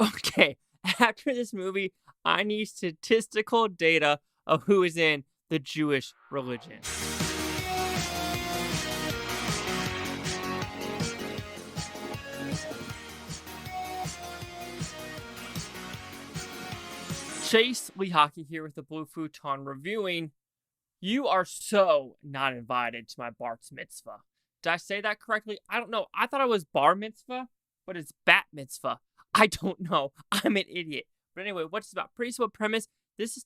Okay, after this movie, I need statistical data of who is in the Jewish religion. Chase Lee Hockey here with the Blue Futon reviewing. You are so not invited to my bar mitzvah. Did I say that correctly? I don't know. I thought it was bar mitzvah, but it's bat mitzvah. I don't know. I'm an idiot. But anyway, what's it about? Pretty simple premise.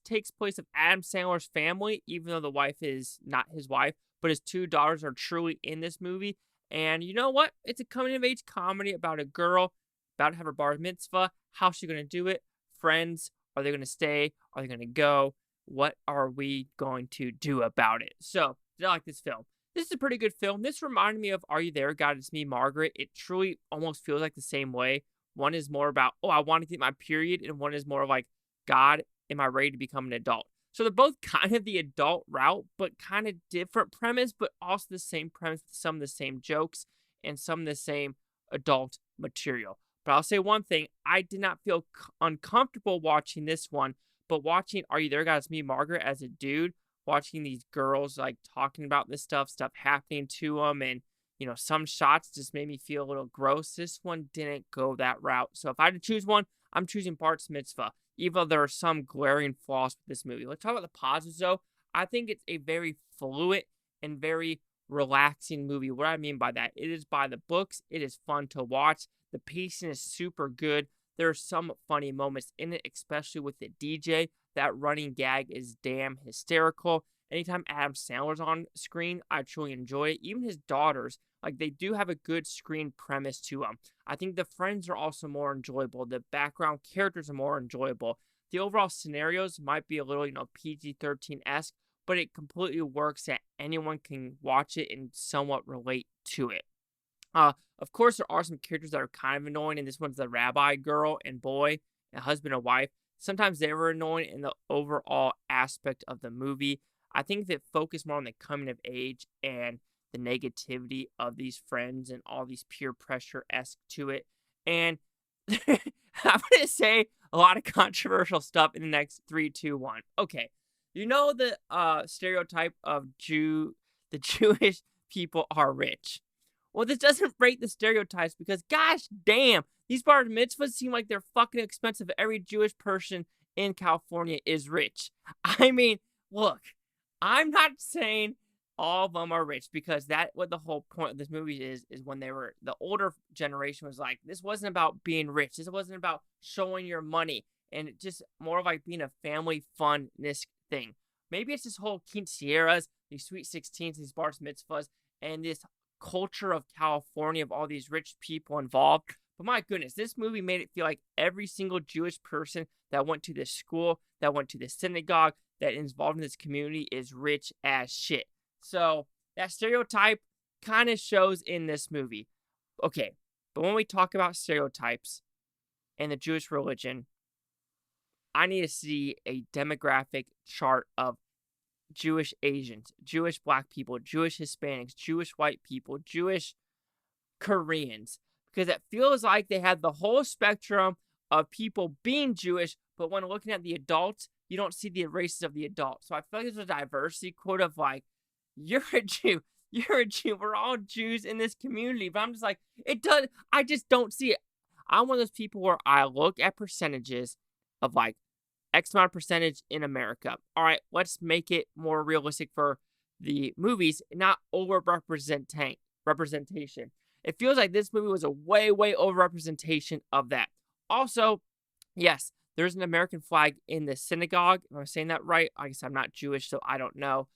Takes place of Adam Sandler's family, even though the wife is not his wife, but his two daughters are truly in this movie. And you know what? It's a coming of age comedy about a girl about to have her bar mitzvah. How's she going to do it? Friends. Are they going to stay? Are they going to go? What are we going to do about it? So, did I like this film? This is a pretty good film. This reminded me of Are You There, God? It's Me, Margaret. It truly almost feels like the same way. One is more about, oh, I want to get my period, and one is more like, God, am I ready to become an adult? So they're both kind of the adult route, but kind of different premise, but also the same premise, some of the same jokes, and some of the same adult material. But I'll say one thing, I did not feel uncomfortable watching this one, but watching Are You There, God? It's Me, Margaret as a dude, watching these girls like talking about this stuff happening to them, and some shots just made me feel a little gross. This one didn't go that route. So if I had to choose one, I'm choosing Bart's Mitzvah, even though there are some glaring flaws with this movie. Let's talk about the positives, though. I think it's a very fluid and very relaxing movie. What I mean by that, it is by the books. It is fun to watch. The pacing is super good. There are some funny moments in it, especially with the DJ. That running gag is damn hysterical. Anytime Adam Sandler's on screen, I truly enjoy it. Even his daughters, like they do have a good screen premise to them. I think the friends are also more enjoyable. The background characters are more enjoyable. The overall scenarios might be a little, PG-13-esque, but it completely works that anyone can watch it and somewhat relate to it. Of course, there are some characters that are kind of annoying, and this one's the rabbi girl and boy, and husband and wife. Sometimes they were annoying in the overall aspect of the movie. I think they focus more on the coming of age and the negativity of these friends and all these peer pressure-esque to it. And I'm going to say a lot of controversial stuff in the next 3, 2, 1. Okay, the stereotype of the Jewish people are rich. Well, this doesn't break the stereotypes because, gosh damn, these bar mitzvahs seem like they're fucking expensive. Every Jewish person in California is rich. I mean, look, I'm not saying all of them are rich because what the whole point of this movie is when the older generation was like, this wasn't about being rich. This wasn't about showing your money. And it just more of like being a family funness thing. Maybe it's this whole quinceañeras, these sweet 16s, these bar mitzvahs, and this culture of California of all these rich people involved. But my goodness, this movie made it feel like every single Jewish person that went to this school, that went to the synagogue, that is involved in this community is rich as shit. So that stereotype kind of shows in this movie. Okay, but when we talk about stereotypes and the Jewish religion, I need to see a demographic chart of Jewish Asians, Jewish Black people, Jewish Hispanics, Jewish white people, Jewish Koreans, because it feels like they had the whole spectrum of people being Jewish, but when looking at the adults, you don't see the races of the adults. So I feel like there's a diversity quote of like, you're a Jew, we're all Jews in this community, but I'm just like, I just don't see it. I'm one of those people where I look at percentages of like, X amount of percentage in America. All right, let's make it more realistic for the movies, not representation. It feels like this movie was a way, way over-representation of that. Also, yes, there's an American flag in the synagogue. Am I saying that right? I guess I'm not Jewish, so I don't know.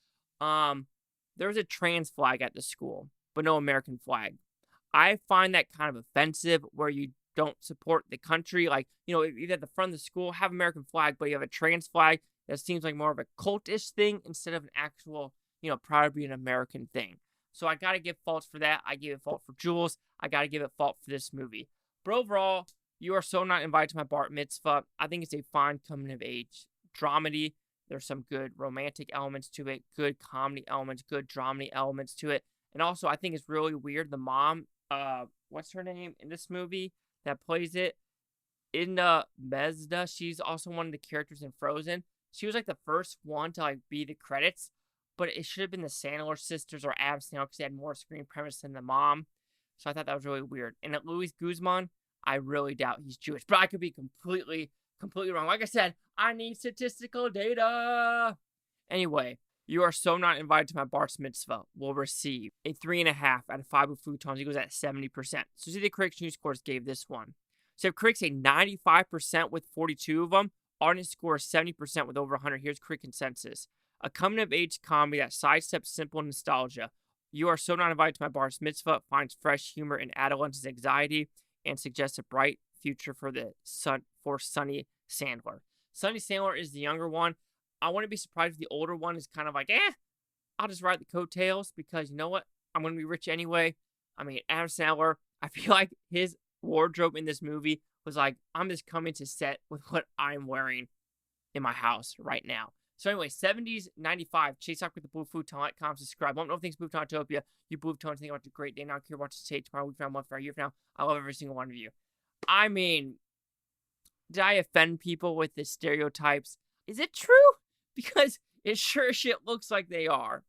There's a trans flag at the school, but no American flag. I find that kind of offensive where you don't support the country. Like, if at the front of the school, have American flag, but you have a trans flag, that seems like more of a cultish thing instead of an actual, proud to be an American thing. So I got to give faults for that. I give it fault for Jules. I got to give it fault for this movie. But overall, you are so not invited to my bar mitzvah. I think it's a fine coming of age dramedy. There's some good romantic elements to it, good comedy elements, good dramedy elements to it. And also, I think it's really weird. The mom, what's her name in this movie that plays it? Idina Menzel, she's also one of the characters in Frozen. She was like the first one to like be the credits, but it should have been the Sandler sisters or Ab Sandler because they had more screen premise than the mom. So I thought that was really weird. And at Louis Guzmán, I really doubt he's Jewish, but I could be completely wrong. Like I said, I need statistical data. Anyway, you are so not invited to my bar mitzvah will receive a 3.5 out of 5 with futons. He goes at 70%. So see the critics' news scores gave this one. So if critics say 95% with 42 of them, audience score is 70% with over 100. Here's critic consensus. A coming-of-age comedy that sidesteps simple nostalgia. You are so not invited to my bar mitzvah finds fresh humor in adolescent's anxiety and suggests a bright future for Sunny Sandler. Sunny Sandler is the younger one. I wouldn't be surprised if the older one is kind of like, I'll just ride the coattails because you know what? I'm going to be rich anyway. I mean, Adam Sandler, I feel like his wardrobe in this movie was like, I'm just coming to set with what I'm wearing in my house right now. So anyway, 70s, 95, Chase Up with the Blue Futon, like, comment, subscribe. Let me know things Futontopia. You Blue Futons think about the great day. Now, care what to say tomorrow, week from now, month from now, year from now. I love every single one of you. I mean, did I offend people with the stereotypes? Is it true? Because it sure as shit looks like they are.